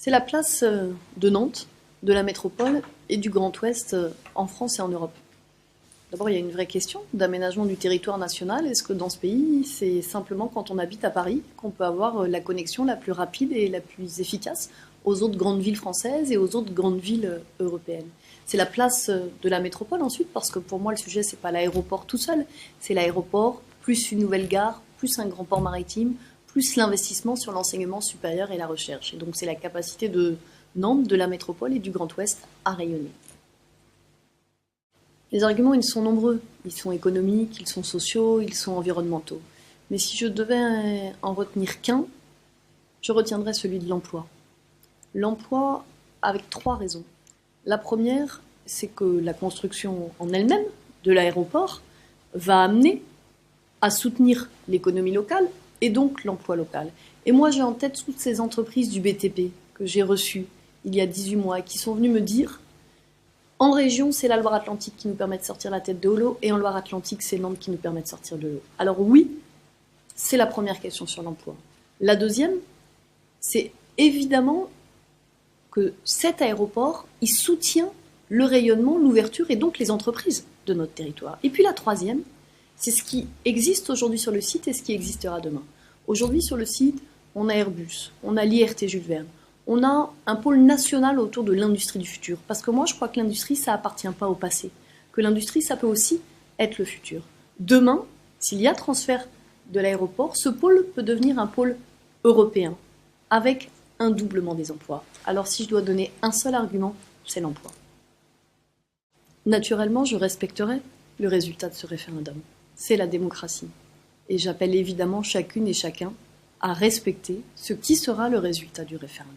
C'est la place de Nantes, de la métropole et du Grand Ouest en France et en Europe. D'abord, il y a une vraie question d'aménagement du territoire national. Est-ce que dans ce pays, c'est simplement quand on habite à Paris qu'on peut avoir la connexion la plus rapide et la plus efficace aux autres grandes villes françaises et aux autres grandes villes européennes? C'est la place de la métropole ensuite, parce que pour moi, le sujet, c'est pas l'aéroport tout seul, c'est l'aéroport, plus une nouvelle gare, plus un grand port maritime, plus l'investissement sur l'enseignement supérieur et la recherche. Et donc, c'est la capacité de Nantes, de la métropole et du Grand Ouest à rayonner. Les arguments, ils sont nombreux. Ils sont économiques, ils sont sociaux, ils sont environnementaux. Mais si je devais en retenir qu'un, je retiendrais celui de l'emploi. L'emploi avec trois raisons. La première, c'est que la construction en elle-même de l'aéroport va amener à soutenir l'économie locale et donc l'emploi local. Et moi, j'ai en tête toutes ces entreprises du BTP que j'ai reçues il y a 18 mois et qui sont venues me dire: en région, c'est la Loire-Atlantique qui nous permet de sortir la tête de l'eau, et en Loire-Atlantique, c'est Nantes qui nous permet de sortir de l'eau. Alors oui, c'est la première question sur l'emploi. La deuxième, c'est évidemment que cet aéroport, il soutient le rayonnement, l'ouverture et donc les entreprises de notre territoire. Et puis la troisième, c'est ce qui existe aujourd'hui sur le site et ce qui existera demain. Aujourd'hui sur le site, on a Airbus, on a l'IRT Jules Verne, on a un pôle national autour de l'industrie du futur. Parce que moi, je crois que l'industrie, ça appartient pas au passé. Que l'industrie, ça peut aussi être le futur. Demain, s'il y a transfert de l'aéroport, ce pôle peut devenir un pôle européen, avec un doublement des emplois. Alors si je dois donner un seul argument, c'est l'emploi. Naturellement, je respecterai le résultat de ce référendum. C'est la démocratie. Et j'appelle évidemment chacune et chacun à respecter ce qui sera le résultat du référendum.